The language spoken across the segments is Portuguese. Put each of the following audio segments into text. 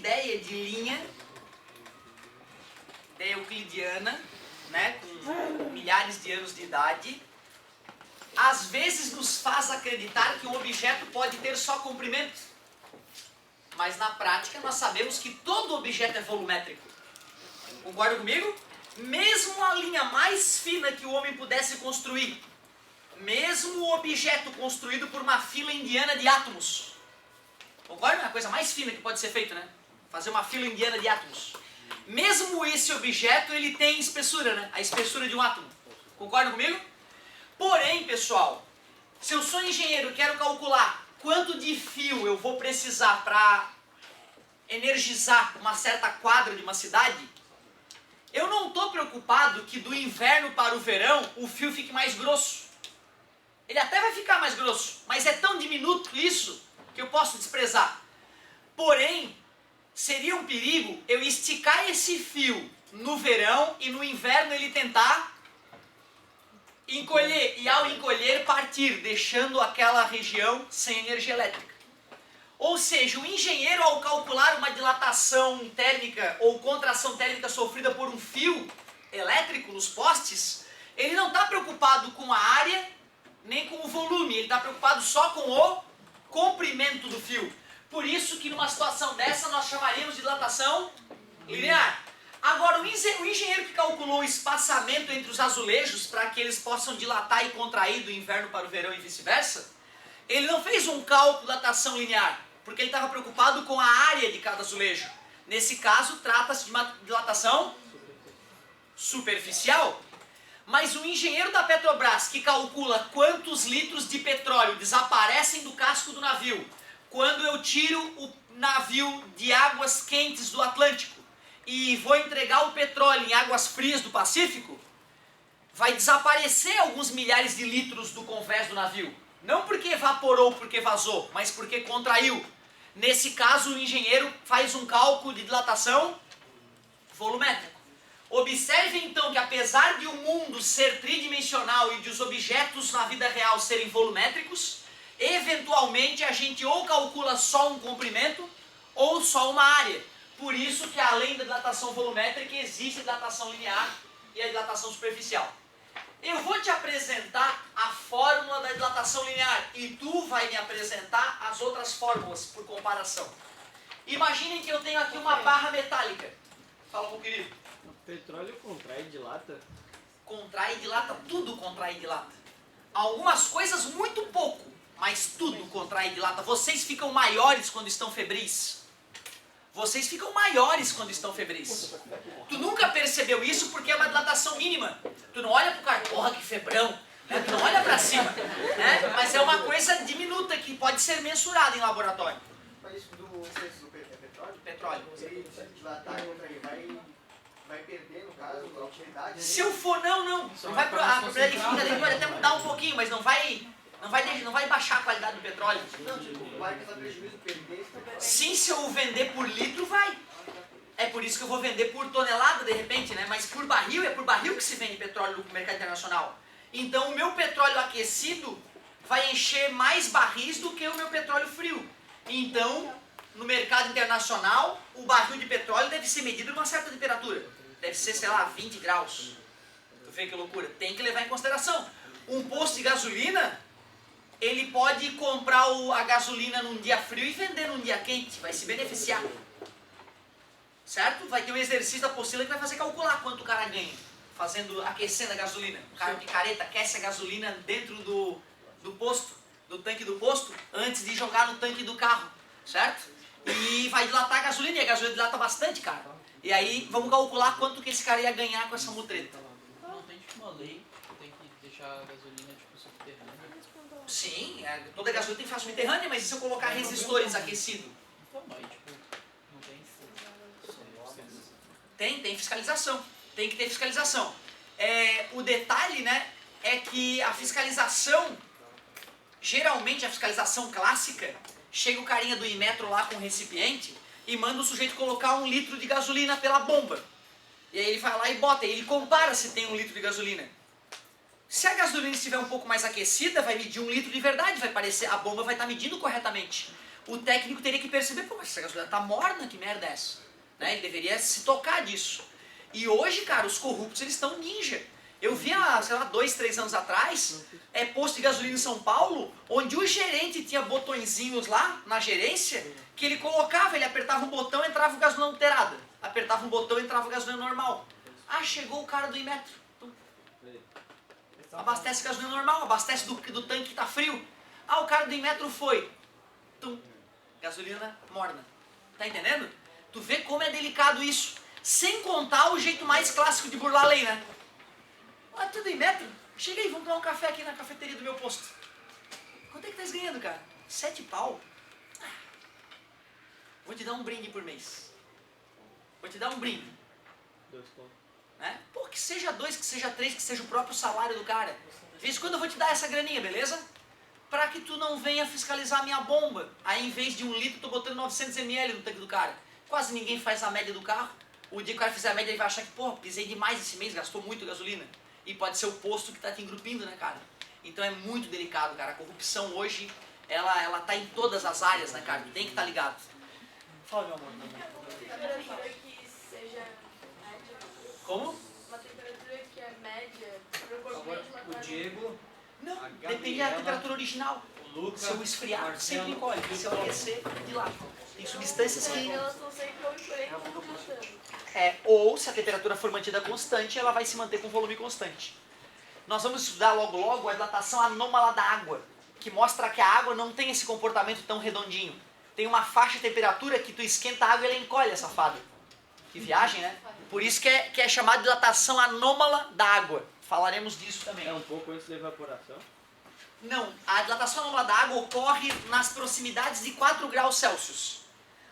ideia de linha, ideia euclidiana, né, com milhares de anos de idade, às vezes nos faz acreditar que um objeto pode ter só comprimento. Mas na prática nós sabemos que todo objeto é volumétrico. Concorda comigo? Mesmo a linha mais fina que o homem pudesse construir, mesmo o objeto construído por uma fila indiana de átomos. Concorda? É a coisa mais fina que pode ser feita, né? Fazer uma fila indiana de átomos. Mesmo esse objeto, ele tem espessura, né? A espessura de um átomo. Concorda comigo? Porém, pessoal, se eu sou engenheiro e quero calcular quanto de fio eu vou precisar para energizar uma certa quadra de uma cidade, eu não estou preocupado que do inverno para o verão o fio fique mais grosso. Ele até vai ficar mais grosso, mas é tão diminuto isso que eu posso desprezar. Porém, seria um perigo eu esticar esse fio no verão e no inverno ele tentar encolher, e ao encolher partir, deixando aquela região sem energia elétrica. Ou seja, o engenheiro, ao calcular uma dilatação térmica ou contração térmica sofrida por um fio elétrico nos postes, ele não está preocupado com a área nem com o volume, ele está preocupado só com o comprimento do fio. Por isso que numa situação dessa nós chamaríamos de dilatação linear. Agora, o engenheiro que calculou o espaçamento entre os azulejos para que eles possam dilatar e contrair do inverno para o verão e vice-versa, ele não fez um cálculo de dilatação linear, porque ele estava preocupado com a área de cada azulejo. Nesse caso, trata-se de uma dilatação superficial. Mas o engenheiro da Petrobras que calcula quantos litros de petróleo desaparecem do casco do navio quando eu tiro o navio de águas quentes do Atlântico e vou entregar o petróleo em águas frias do Pacífico, vai desaparecer alguns milhares de litros do convés do navio. Não porque evaporou, porque vazou, mas porque contraiu. Nesse caso, o engenheiro faz um cálculo de dilatação volumétrico. Observe então que apesar de o mundo ser tridimensional e de os objetos na vida real serem volumétricos, eventualmente a gente ou calcula só um comprimento ou só uma área. Por isso que além da dilatação volumétrica existe a dilatação linear e a dilatação superficial. Eu vou te apresentar a fórmula da dilatação linear e tu vai me apresentar as outras fórmulas por comparação. Imaginem que eu tenho aqui uma barra metálica. Fala, meu querido. O petróleo contrai e dilata? Contrai e dilata, tudo contrai e dilata. Algumas coisas muito pouco, mas tudo contrai e dilata. Vocês ficam maiores quando estão febris. Vocês ficam maiores quando estão febris. Tu nunca percebeu isso porque é uma dilatação mínima. Tu não olha pro cara, porra, que febrão. Né? Tu não olha pra cima. Né? Mas é uma coisa diminuta que pode ser mensurada em laboratório. Mas isso do petróleo? Petróleo. Ele dilatar e contrair, vai perder, no caso, a utilidade? Se eu for, não vai a probabilidade de física dele pode até mudar um pouquinho, mas não vai baixar a qualidade do petróleo. Não, tipo, vai causar prejuízo, perder, isso também. Sim, se eu vender por litro, vai. É por isso que eu vou vender por tonelada, de repente, né? Mas por barril, é por barril que se vende petróleo no mercado internacional. Então o meu petróleo aquecido vai encher mais barris do que o meu petróleo frio. Então, no mercado internacional, o barril de petróleo deve ser medido numa certa temperatura. Deve ser, sei lá, 20 graus. Tu vê que loucura? Tem que levar em consideração. Um posto de gasolina, ele pode comprar a gasolina num dia frio e vender num dia quente. Vai se beneficiar. Certo? Vai ter um exercício da apostila que vai fazer calcular quanto o cara ganha. Aquecendo a gasolina. O cara de careta aquece a gasolina dentro do posto, do tanque do posto, antes de jogar no tanque do carro. Certo? E vai dilatar a gasolina, e a gasolina dilata bastante, cara. E aí vamos calcular quanto que esse cara ia ganhar com essa mutreta. Não tem tipo uma lei que tem que deixar a gasolina tipo subterrânea? Sim, toda gasolina tem que ficar subterrânea, mas e se eu colocar resistores aquecidos? Então, mas tipo, não tem Tem fiscalização. Tem que ter fiscalização. O detalhe, né, é que a fiscalização, geralmente a fiscalização clássica, chega o carinha do Inmetro lá com o recipiente e manda o sujeito colocar 1 litro de gasolina pela bomba. E aí ele vai lá e bota, e ele compara se tem 1 litro de gasolina. Se a gasolina estiver um pouco mais aquecida, vai medir 1 litro de verdade, vai parecer, a bomba vai estar medindo corretamente. o técnico teria que perceber, pô, mas essa gasolina tá morna, que merda é essa? Né? Ele deveria se tocar disso. E hoje, cara, os corruptos, eles estão ninja. Eu vi há, sei lá, 2, 3 anos atrás, posto de gasolina em São Paulo, onde o gerente tinha botõezinhos lá, na gerência, que ele colocava, ele apertava um botão e entrava o gasolina alterada. Apertava um botão e entrava o gasolina normal. Ah, chegou o cara do Imetro. Abastece gasolina normal, abastece do tanque que tá frio. Ah, o cara do Imetro foi. Gasolina morna. Tá entendendo? Tu vê como é delicado isso. Sem contar o jeito mais clássico de burlar a lei, né? Ah, tudo em metro? Chega aí, vamos tomar um café aqui na cafeteria do meu posto. Quanto é que tá ganhando, cara? 7 pau? Ah, vou te dar um brinde por mês. Vou te dar um brinde. 2 contos. Né? Pô, que seja 2, que seja 3, que seja o próprio salário do cara. De vez em quando eu vou te dar essa graninha, beleza? Pra que tu não venha fiscalizar a minha bomba. Aí em vez de 1 litro, eu tô botando 900 ml no tanque do cara. Quase ninguém faz a média do carro. O dia que o cara fizer a média, ele vai achar que, pô, pisei demais esse mês, gastou muito gasolina. E pode ser o posto que tá te engrupindo, né, cara? Então é muito delicado, cara. A corrupção hoje, ela tá em todas as áreas, né, cara? Tem que estar ligado. Fala, meu amor. Temperatura que seja média. Como? Uma temperatura que é média, Agora, proporcionalmente o uma Diego, Não, a depende da Gabriela, temperatura original. o Lucas, Se eu esfriar, Marcelo, sempre encolhe. Se eu aquecer, dilata. Tem substâncias que... elas estão sempre aumentando. Ou, se a temperatura for mantida constante, ela vai se manter com volume constante. Nós vamos estudar logo logo a dilatação anômala da água, que mostra que a água não tem esse comportamento tão redondinho. Tem uma faixa de temperatura que tu esquenta a água e ela encolhe, safado. Que viagem, né? Por isso que é chamada dilatação anômala da água. Falaremos disso também. É um pouco antes da evaporação? Não, a dilatação anômala da água ocorre nas proximidades de 4 graus Celsius.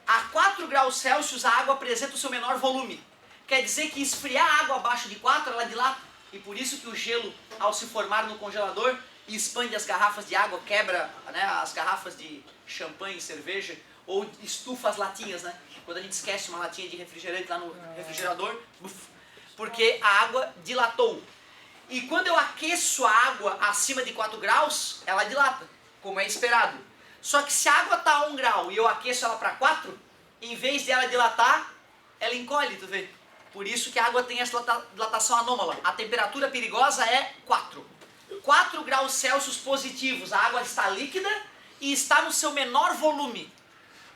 A 4 graus Celsius a água apresenta o seu menor volume. Quer dizer que esfriar a água abaixo de 4, ela dilata. E por isso que o gelo, ao se formar no congelador, expande as garrafas de água, quebra, né, as garrafas de champanhe, cerveja, ou estufa as latinhas, né? Quando a gente esquece uma latinha de refrigerante lá no refrigerador, porque a água dilatou. E quando eu aqueço a água acima de 4 graus, ela dilata, como é esperado. Só que se a água está a 1 grau e eu aqueço ela para 4, em vez de ela dilatar, ela encolhe, tu vê? Por isso que a água tem essa dilatação anômala. A temperatura perigosa é 4. 4 graus Celsius positivos, a água está líquida e está no seu menor volume.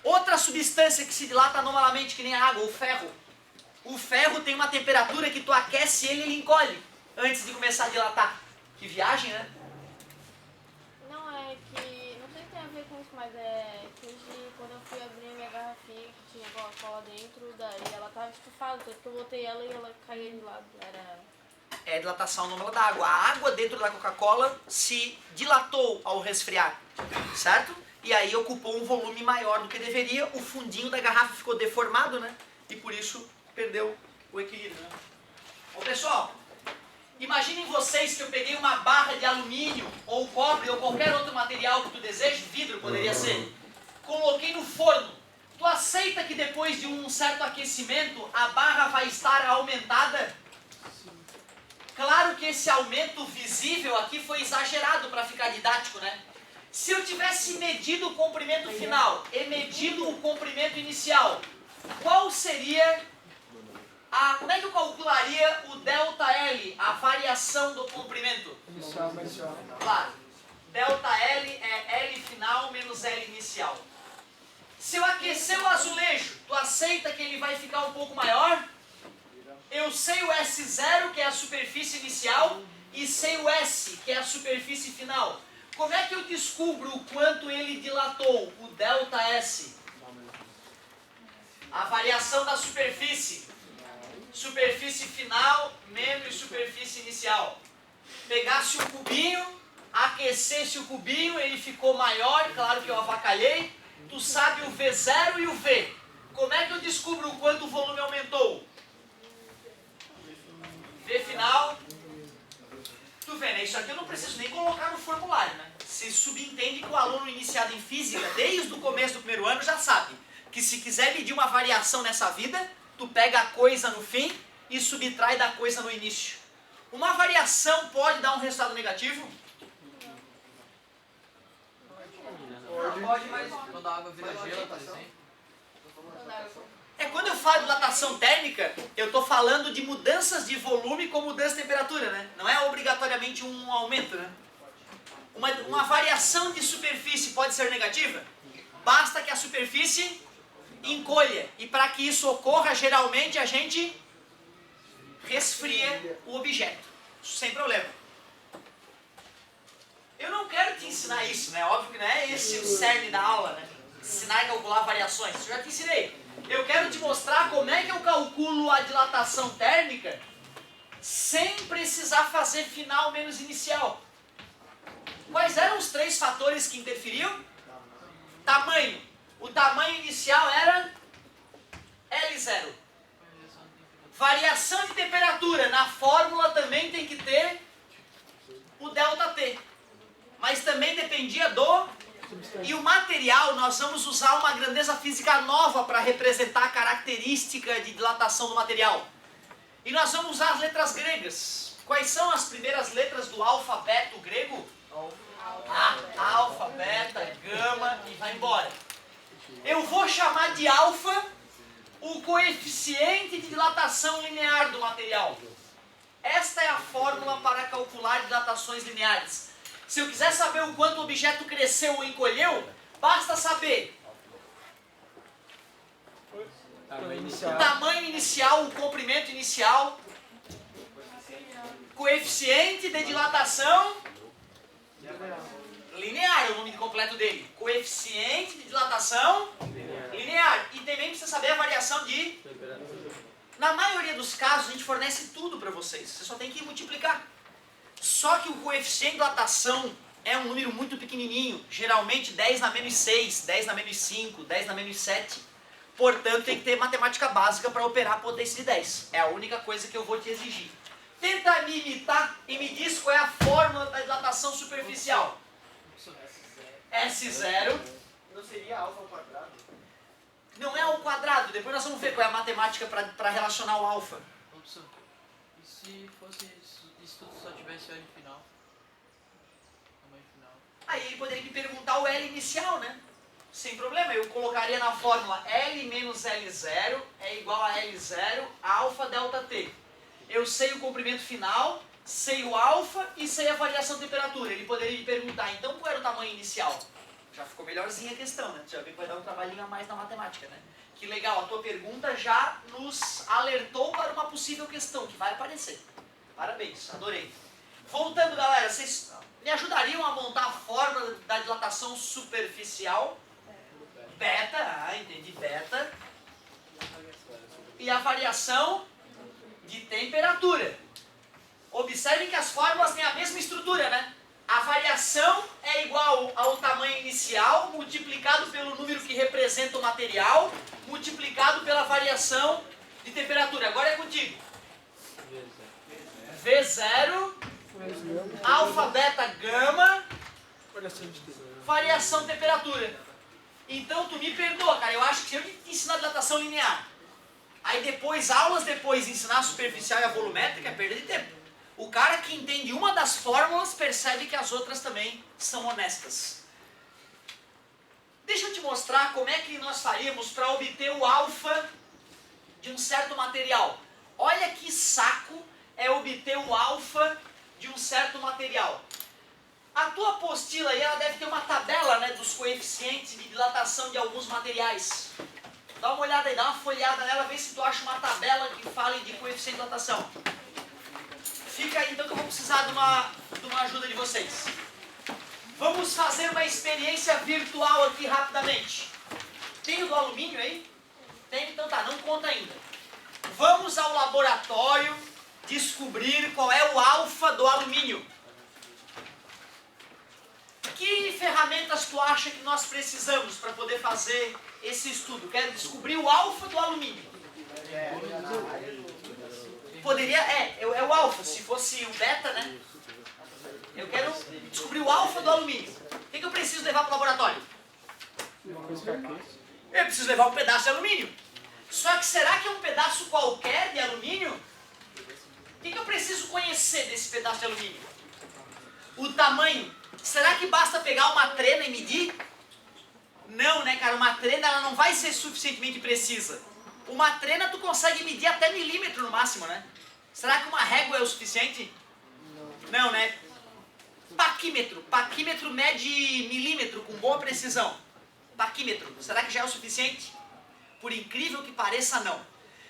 Outra substância que se dilata anomalamente, que nem a água, o ferro. O ferro tem uma temperatura que tu aquece ele e ele encolhe, antes de começar a dilatar. Que viagem, né? Não, é que. Não sei se tem a ver com isso, mas é que hoje, quando eu fui abrir a minha garrafinha, que tinha Coca-Cola dentro, daí ela tava estufada, tanto que eu botei ela e ela caía de lado. Era. É a dilatação anômala da água. A água dentro da Coca-Cola se dilatou ao resfriar, certo? E aí ocupou um volume maior do que deveria, o fundinho da garrafa ficou deformado, né? E por isso perdeu o equilíbrio, né? Ô pessoal, imaginem vocês que eu peguei uma barra de alumínio, ou cobre, ou qualquer outro material que tu deseje, vidro poderia ser, coloquei no forno. Tu aceita que depois de um certo aquecimento, a barra vai estar aumentada? Claro que esse aumento visível aqui foi exagerado para ficar didático, né? Se eu tivesse medido o comprimento final e medido o comprimento inicial, qual seria como é que eu calcularia o ΔL, a variação do comprimento? Claro, ΔL é L final menos L inicial. Se eu aquecer o azulejo, tu aceita que ele vai ficar um pouco maior? Eu sei o S0, que é a superfície inicial, e sei o S, que é a superfície final. Como é que eu descubro o quanto ele dilatou, o ΔS? A variação da superfície. Superfície final menos superfície inicial. Pegasse o cubinho, aquecesse o cubinho, ele ficou maior, claro que eu avacalhei. Tu sabe o V0 e o V. Como é que eu descubro o quanto o volume aumentou? V final. Tu vê, né? Isso aqui eu não preciso nem colocar no formulário, né? Se subentende que o aluno iniciado em física, desde o começo do primeiro ano, já sabe que se quiser medir uma variação nessa vida, tu pega a coisa no fim e subtrai da coisa no início. Uma variação pode dar um resultado negativo? Pode, mas... Quando a água vira gelo, por exemplo. Quando eu falo de dilatação térmica, eu estou falando de mudanças de volume com mudança de temperatura, né? Não é obrigatoriamente um aumento, né? Uma variação de superfície pode ser negativa? Basta que a superfície encolha. E para que isso ocorra, geralmente a gente resfria o objeto. Sem problema. Eu não quero te ensinar isso, né? Óbvio que não é esse o cerne da aula, né? Ensinar a calcular variações. Eu já te ensinei. Eu quero te mostrar como é que eu calculo a dilatação térmica sem precisar fazer final menos inicial. Quais eram os 3 fatores que interferiam? Tamanho. O tamanho inicial era L0. Variação de temperatura. Na fórmula também tem que ter o ΔT. Mas também dependia do... E o material, nós vamos usar uma grandeza física nova para representar a característica de dilatação do material. E nós vamos usar as letras gregas. Quais são as primeiras letras do alfabeto grego? Alfa, beta, gama e vai embora. Eu vou chamar de alfa o coeficiente de dilatação linear do material. Esta é a fórmula para calcular dilatações lineares. Se eu quiser saber o quanto o objeto cresceu ou encolheu, basta saber o tamanho inicial, o comprimento inicial, coeficiente de dilatação linear, é o nome completo dele. Coeficiente de dilatação linear. E também precisa saber a variação de... Na maioria dos casos, a gente fornece tudo para vocês. Você só tem que multiplicar. Só que o coeficiente de dilatação é um número muito pequenininho. Geralmente 10 na menos 6, 10 na menos 5, 10 na menos 7. Portanto, tem que ter matemática básica para operar a potência de 10. É a única coisa que eu vou te exigir. Tenta me imitar e me diz qual é a fórmula da dilatação superficial. S0. Não seria alfa ao quadrado? Não é ao quadrado. Depois nós vamos ver qual é a matemática para relacionar o alfa. Opção. E se fosse isso tudo só tivesse L final? Tamanho final. Aí ele poderia me perguntar o L inicial, né? Sem problema. Eu colocaria na fórmula L menos L0 é igual a L0 alfa delta T. Eu sei o comprimento final, sei o alfa e sei a variação de temperatura. Ele poderia me perguntar, então, qual era o tamanho inicial? Já ficou melhorzinha a questão, né? Já vê que vai dar um trabalhinho a mais na matemática, né? Que legal, a tua pergunta já nos alertou para uma possível questão que vai aparecer. Parabéns, adorei. Voltando, galera, vocês me ajudariam a montar a fórmula da dilatação superficial? Beta, entendi, beta. E a variação de temperatura. Observem que as fórmulas têm a mesma estrutura, né? A variação é igual ao tamanho inicial, multiplicado pelo número que representa o material, multiplicado pela variação de temperatura. Agora é contigo. V0, alfa, beta, gama, variação de temperatura. Então tu me perdoa, cara, eu acho que se eu te ensinar dilatação linear, aí depois, aulas depois, ensinar a superficial e a volumétrica, é perda de tempo. O cara que entende uma das fórmulas percebe que as outras também são honestas. Deixa eu te mostrar como é que nós faríamos para obter o alfa de um certo material. Olha que saco é obter o alfa de um certo material. A tua apostila aí, ela deve ter uma tabela, né, dos coeficientes de dilatação de alguns materiais. Dá uma olhada aí, dá uma folhada nela, vê se tu acha uma tabela que fale de coeficiente de dilatação. Fica aí então que eu vou precisar de uma ajuda de vocês. Vamos fazer uma experiência virtual aqui rapidamente. Tem o do alumínio aí? Tem? Então tá, não conta ainda. Vamos ao laboratório descobrir qual é o alfa do alumínio. Que ferramentas tu acha que nós precisamos para poder fazer esse estudo? Quero descobrir o alfa do alumínio. Poderia, é o alfa, se fosse o beta, né? Eu quero descobrir o alfa do alumínio. O que eu preciso levar para o laboratório? Eu preciso levar um pedaço de alumínio. Só que será que é um pedaço qualquer de alumínio? O que eu preciso conhecer desse pedaço de alumínio? O tamanho. Será que basta pegar uma trena e medir? Não, né, cara? Uma trena ela não vai ser suficientemente precisa. Uma trena tu consegue medir até milímetro no máximo, né? Será que uma régua é o suficiente? Não, né? Paquímetro. Paquímetro mede milímetro com boa precisão. Paquímetro. Será que já é o suficiente? Por incrível que pareça, não.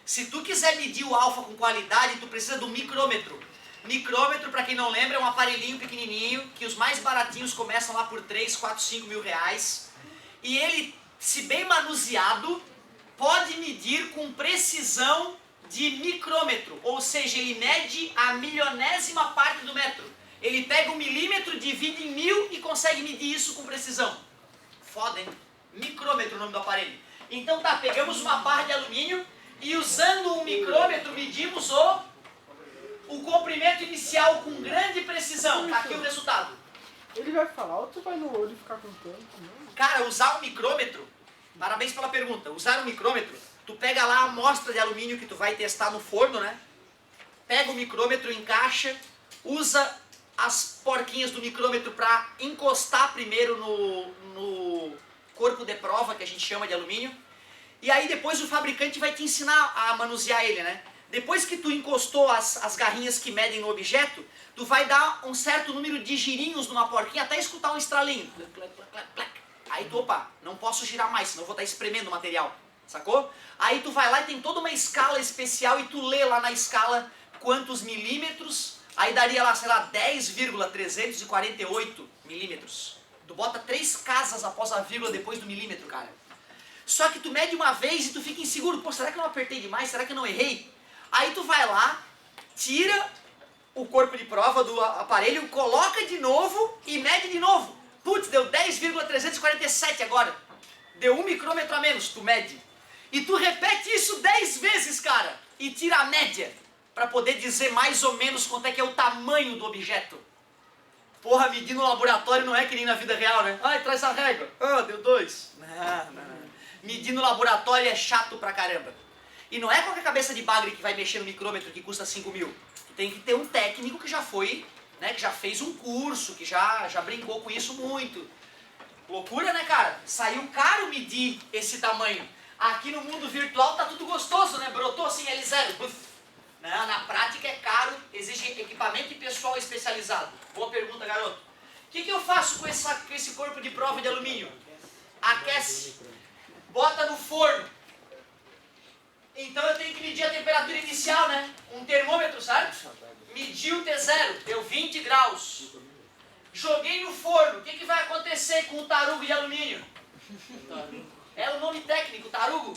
Se tu quiser medir o alfa com qualidade, tu precisa do micrômetro. Micrômetro, para quem não lembra, é um aparelhinho pequenininho, que os mais baratinhos começam lá por 3, 4, 5 mil reais. E ele, se bem manuseado, pode medir com precisão de micrômetro. Ou seja, ele mede a milionésima parte do metro. Ele pega 1 milímetro, divide em 1000 e consegue medir isso com precisão. Foda, hein? Micrômetro é o nome do aparelho. Então tá, pegamos uma barra de alumínio e usando um micrômetro medimos o comprimento inicial com grande precisão. Tá aqui o resultado. Ele vai falar ou tu vai no olho e ficar contando? Não. Cara, usar um micrômetro, parabéns pela pergunta, usar um micrômetro, tu pega lá a amostra de alumínio que tu vai testar no forno, né? Pega o micrômetro, encaixa, usa as porquinhas do micrômetro para encostar primeiro no corpo de prova, que a gente chama de alumínio, e aí depois o fabricante vai te ensinar a manusear ele, né? Depois que tu encostou as garrinhas que medem no objeto, tu vai dar um certo número de girinhos numa porquinha até escutar um estralinho. Aí tu, opa, não posso girar mais, senão eu vou estar espremendo o material, sacou? Aí tu vai lá e tem toda uma escala especial e tu lê lá na escala quantos milímetros, aí daria lá, sei lá, 10,348 milímetros. Tu bota 3 casas após a vírgula depois do milímetro, cara. Só que tu mede uma vez e tu fica inseguro, pô, será que eu não apertei demais? Será que eu não errei? Aí tu vai lá, tira o corpo de prova do aparelho, coloca de novo e mede de novo. Putz, deu 10,347 agora. Deu 1 micrômetro a menos, tu mede. E tu repete isso 10 vezes, cara, e tira a média, para poder dizer mais ou menos quanto é que é o tamanho do objeto. Porra, medir no laboratório não é que nem na vida real, né? Ai, traz a régua. Ah, deu 2. Não. Medir no laboratório é chato pra caramba. E não é qualquer cabeça de bagre que vai mexer no micrômetro que custa 5 mil. Tu tem que ter um técnico que já foi, né, que já fez um curso, que já brincou com isso muito. Loucura, né, cara? Saiu caro medir esse tamanho. Aqui no mundo virtual tá tudo gostoso, né? Brotou assim L0. Buf. Não, na prática é caro, exige equipamento e pessoal especializado. Boa pergunta, garoto. O que eu faço com esse corpo de prova de alumínio? Aquece. Bota no forno. Então eu tenho que medir a temperatura inicial, né? Um termômetro, sabe? Medi o T0, deu 20 graus. Joguei no forno. O que vai acontecer com o tarugo de alumínio? É o nome técnico, tarugo.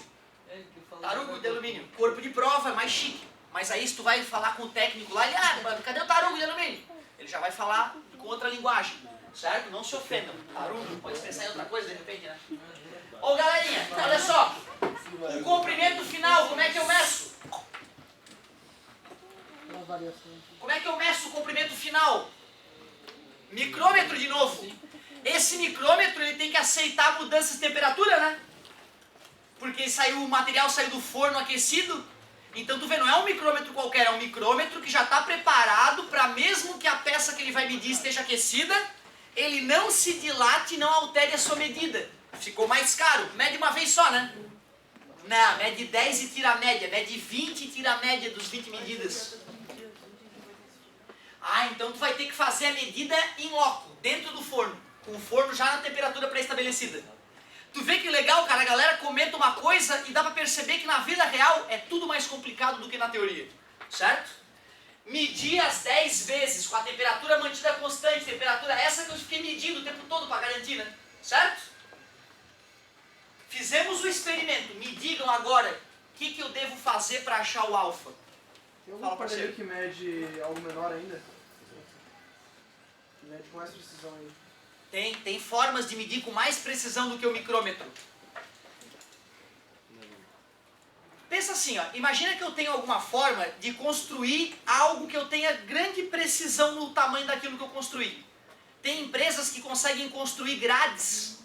Tarugo de alumínio. Corpo de prova, é mais chique. Mas aí se tu vai falar com o técnico lá, ele, cadê o tarugo de alumínio? Ele já vai falar com outra linguagem, certo? Não se ofendam. Tarugo, pode pensar em outra coisa de repente, né? Ô galerinha, olha só. O comprimento final, como é que eu meço? Como é que eu meço o comprimento final? Micrômetro de novo. Esse micrômetro ele tem que aceitar mudanças de temperatura, né? Porque o material saiu do forno aquecido. Então tu vê, não é um micrômetro qualquer, é um micrômetro que já está preparado para mesmo que a peça que ele vai medir esteja aquecida, ele não se dilate e não altere a sua medida. Ficou mais caro. Mede uma vez só, né? Não, mede 10 e tira a média. Mede 20 e tira a média dos 20 medidas. Ah, então tu vai ter que fazer a medida em loco, dentro do forno. Com o forno já na temperatura pré-estabelecida. Tu vê que legal, cara, a galera comenta uma coisa e dá pra perceber que na vida real é tudo mais complicado do que na teoria. Certo? Medir as 10 vezes com a temperatura mantida constante, temperatura essa que eu fiquei medindo o tempo todo pra garantir, né? Certo? Fizemos o experimento. Me digam agora o que eu devo fazer para achar o alfa. Tem algum aparelho que mede algo menor ainda? Que mede com mais precisão ainda. Tem formas de medir com mais precisão do que o micrômetro. Pensa assim, ó, imagina que eu tenho alguma forma de construir algo que eu tenha grande precisão no tamanho daquilo que eu construí. Tem empresas que conseguem construir grades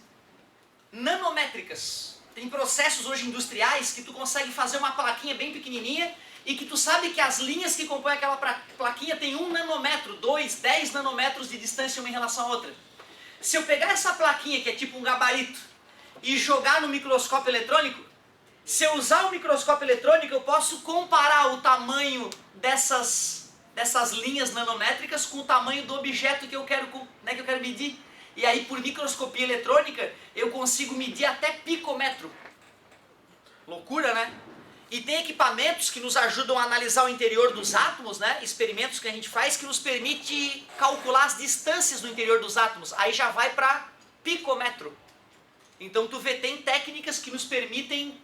nanométricas. Tem processos hoje industriais que tu consegue fazer uma plaquinha bem pequenininha e que tu sabe que as linhas que compõem aquela plaquinha tem 1 nanômetro, 2, 10 nanômetros de distância uma em relação à outra. Se eu pegar essa plaquinha que é tipo um gabarito e jogar no microscópio eletrônico? Se eu usar o microscópio eletrônico, eu posso comparar o tamanho dessas linhas nanométricas com o tamanho do objeto que eu quero medir. E aí, por microscopia eletrônica, eu consigo medir até picômetro. Loucura, né? E tem equipamentos que nos ajudam a analisar o interior dos átomos, né? Experimentos que a gente faz que nos permite calcular as distâncias do interior dos átomos. Aí já vai para picômetro. Então tu vê, tem técnicas que nos permitem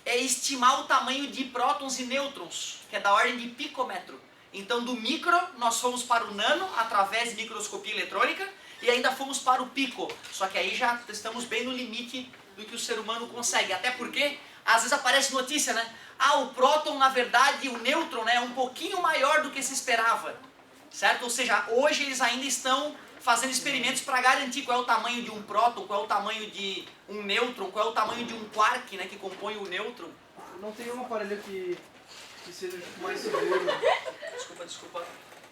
estimar o tamanho de prótons e nêutrons, que é da ordem de picômetro. Então do micro nós fomos para o nano através de microscopia eletrônica e ainda fomos para o pico. Só que aí já estamos bem no limite do que o ser humano consegue. Até porque às vezes aparece notícia, né? Ah, o próton, na verdade, o nêutron, né, é um pouquinho maior do que se esperava. Certo? Ou seja, hoje eles ainda estão fazendo experimentos para garantir qual é o tamanho de um próton, qual é o tamanho de um nêutron, qual é o tamanho de um quark, né, que compõe o nêutron. Não tem um aparelho que seja mais seguro. Desculpa.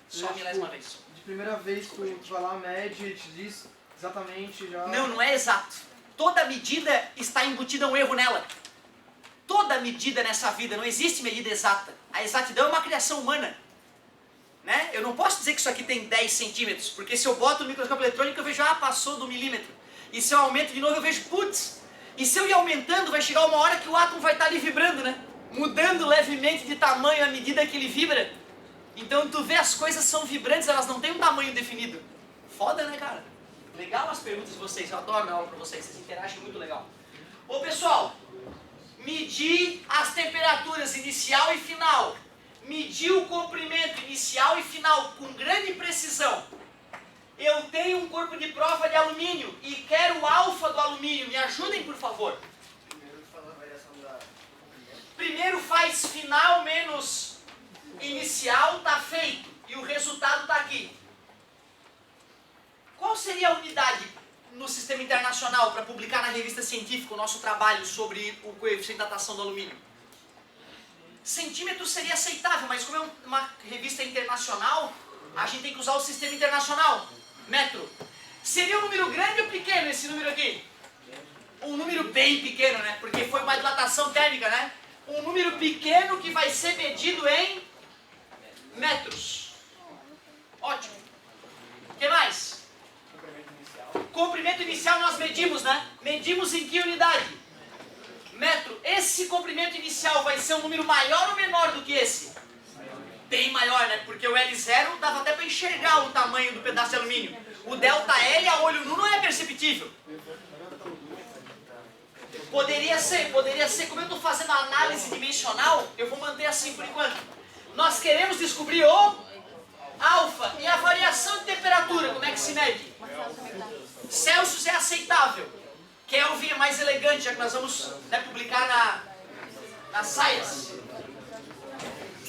Só a milésima vez. De primeira vez tu vai lá, mede e te diz exatamente já... Não é exato. Toda medida está embutida um erro nela. Toda medida nessa vida, não existe medida exata. A exatidão é uma criação humana. Né? Eu não posso dizer que isso aqui tem 10 centímetros, porque se eu boto no microscópio eletrônico eu vejo, passou do milímetro. E se eu aumento de novo eu vejo, putz. E se eu ir aumentando, vai chegar uma hora que o átomo vai estar ali vibrando, né? Mudando levemente de tamanho à medida que ele vibra. Então tu vê, as coisas são vibrantes, elas não têm um tamanho definido. Foda, né, cara? Legal as perguntas de vocês, eu adoro minha aula pra vocês, vocês interagem muito legal. Ô pessoal, medir as temperaturas inicial e final. Medir o comprimento inicial e final com grande precisão. Eu tenho um corpo de prova de alumínio e quero o alfa do alumínio. Me ajudem, por favor. Primeiro faz a variação do comprimento. Primeiro faz final menos inicial, tá feito. E o resultado tá aqui. Qual seria a unidade no sistema internacional para publicar na revista científica o nosso trabalho sobre o coeficiente de datação do alumínio? Centímetro seria aceitável, mas como é uma revista internacional, a gente tem que usar o sistema internacional. Metro. Seria um número grande ou pequeno esse número aqui? Um número bem pequeno, né? Porque foi uma dilatação térmica, né? Um número pequeno que vai ser medido em metros. Ótimo. O que mais? Comprimento inicial nós medimos, né? Medimos em que unidade? Metro. Esse comprimento inicial vai ser um número maior ou menor do que esse? Bem maior, né? Porque o L0 dava até para enxergar o tamanho do pedaço de alumínio. O delta L a olho nu não é perceptível. Poderia ser. Como eu estou fazendo a análise dimensional, eu vou manter assim por enquanto. Nós queremos descobrir o alfa e a variação de temperatura. Como é que se mede? Celsius é aceitável. Kelvin é mais elegante, já que nós vamos publicar na Science.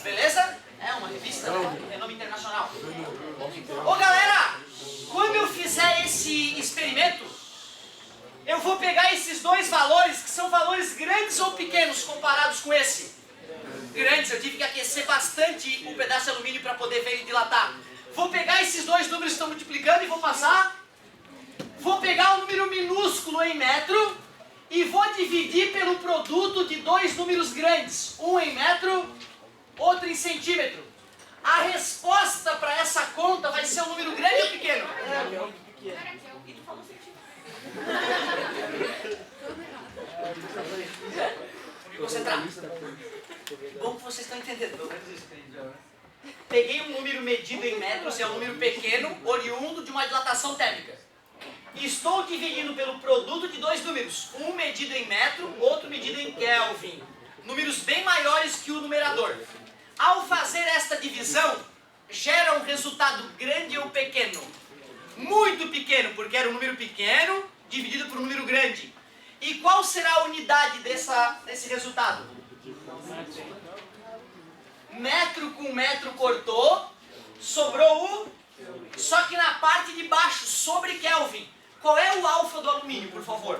Beleza? É uma revista, né? Renome internacional. Ô galera, quando eu fizer esse experimento, eu vou pegar esses dois valores, que são valores grandes ou pequenos comparados com esse. Grandes, eu tive que aquecer bastante o pedaço de alumínio para poder ver ele dilatar. Vou pegar esses dois números que estão multiplicando e vou passar. Vou pegar um número minúsculo em metro e vou dividir pelo produto de dois números grandes. Um em metro, outro em centímetro. A resposta para essa conta vai ser um número grande ou pequeno? E tu falou centímetro. Vou me concentrar. Bom que vocês estão entendendo, pelo menos isso que eu entendi. Peguei um número medido em metros, é um número pequeno, oriundo de uma dilatação térmica. Estou dividindo pelo produto de dois números, um medido em metro, outro medido em Kelvin. Números bem maiores que o numerador. Ao fazer esta divisão, gera um resultado grande ou pequeno? Muito pequeno, porque era um número pequeno dividido por um número grande. E qual será a unidade desse resultado? Metro com metro cortou, sobrou o... Só que na parte de baixo, sobre Kelvin. Qual é o alfa do alumínio, por favor?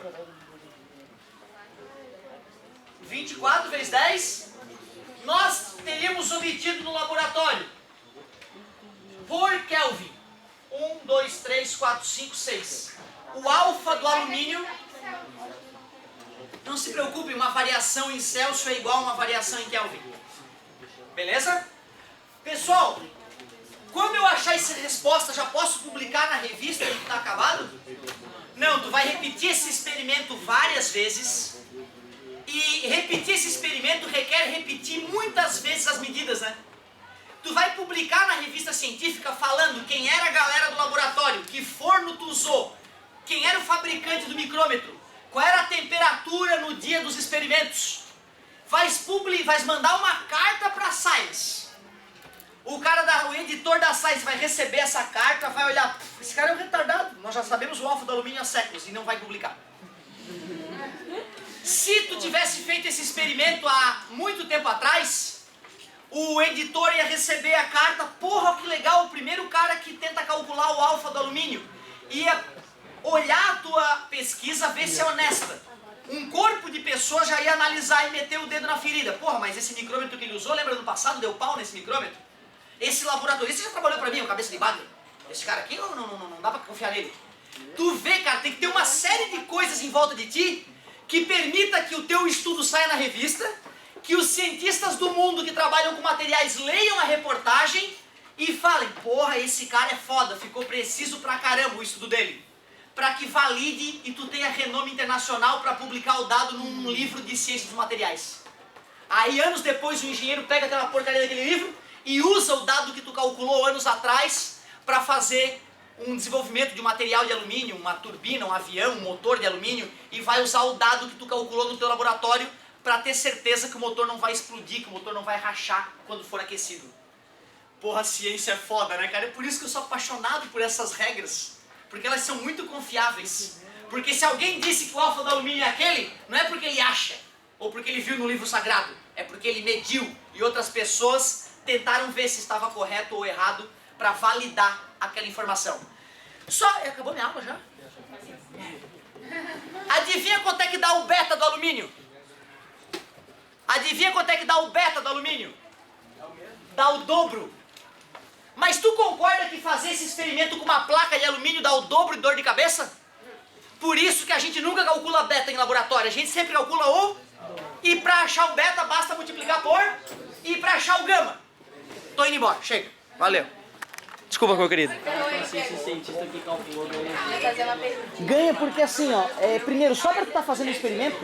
24 vezes 10? Nós teríamos obtido no laboratório, por Kelvin, 1, 2, 3, 4, 5, 6. O alfa do alumínio... Não se preocupe, uma variação em Celsius é igual a uma variação em Kelvin. Beleza? Pessoal, quando eu achar essa resposta, já posso publicar na revista que está acabado? Não, tu vai repetir esse experimento várias vezes. E repetir esse experimento requer repetir muitas vezes as medidas, né? Tu vai publicar na revista científica falando quem era a galera do laboratório, que forno tu usou, quem era o fabricante do micrômetro, qual era a temperatura no dia dos experimentos. Vais mandar uma carta para a Science. O editor da Science vai receber essa carta, vai olhar, esse cara é um retardado, nós já sabemos o alfa do alumínio há séculos, e não vai publicar. Se tu tivesse feito esse experimento há muito tempo atrás, o editor ia receber a carta, porra, que legal, o primeiro cara que tenta calcular o alfa do alumínio. Ia olhar a tua pesquisa, ver se é honesta. Um corpo de pessoas já ia analisar e meter o dedo na ferida. Porra, mas esse micrômetro que ele usou, lembra do passado, deu pau nesse micrômetro? Esse laboratorista já trabalhou pra mim, o cabeça de bagre. Esse cara aqui, não dá pra confiar nele. Tu vê, cara, tem que ter uma série de coisas em volta de ti que permita que o teu estudo saia na revista, que os cientistas do mundo que trabalham com materiais leiam a reportagem e falem, porra, esse cara é foda, ficou preciso pra caramba o estudo dele. Pra que valide e tu tenha renome internacional pra publicar o dado num livro de ciência dos materiais. Aí anos depois o engenheiro pega aquela porcaria daquele livro e usa o dado que tu calculou anos atrás pra fazer um desenvolvimento de um material de alumínio, uma turbina, um avião, um motor de alumínio, e vai usar o dado que tu calculou no teu laboratório para ter certeza que o motor não vai explodir, que o motor não vai rachar quando for aquecido. Porra, a ciência é foda, né, cara? É por isso que eu sou apaixonado por essas regras, porque elas são muito confiáveis. Porque se alguém disse que o alfa do alumínio é aquele, não é porque ele acha, ou porque ele viu no livro sagrado, é porque ele mediu, e outras pessoas tentaram ver se estava correto ou errado para validar aquela informação. Acabou minha aula já? Adivinha quanto é que dá o beta do alumínio? Adivinha quanto é que dá o beta do alumínio? Dá o dobro. Mas tu concorda que fazer esse experimento com uma placa de alumínio dá o dobro de dor de cabeça? Por isso que a gente nunca calcula beta em laboratório, a gente sempre calcula o... E para achar o beta basta multiplicar por... E para achar o gama. Tô indo embora, chega. Valeu. Desculpa, meu querido. Esse cientista que calculou ganha. Fazer uma pergunta. Ganha porque assim, ó, primeiro, só para tu estar fazendo o experimento,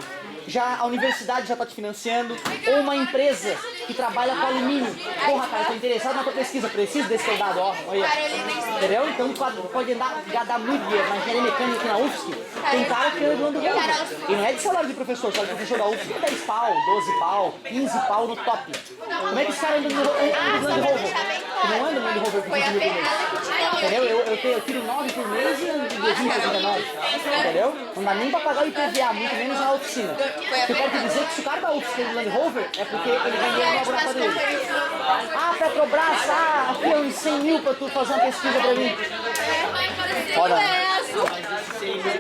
já a universidade já está te financiando, ou uma empresa que trabalha com alumínio. Porra, cara, eu tô interessado na tua pesquisa, preciso desse teu dado, ó. Olha. Entendeu? Então pode dar muito dinheiro. Na engenharia mecânica aqui na UFSC, tem cara que anda do Rover. E não é de salário de professor, salário de professor da UFSC é 10 pau, 12 pau, 15 pau no top. Como é que esse cara anda do Rover? Tu não anda no Land Rover por 15 mil por mês. Entendeu? Eu tiro 9 por mês e ando de 20 por 19. Entendeu? Não dá nem pra pagar o IPVA, muito menos na oficina. Eu quero te dizer que se o cara da UFSC tem do Land Rover, é porque ele vendeu no laboratório dele. Ah, Petrobras, aqui é uns 100 mil pra tu fazer uma pesquisa pra mim. Foda.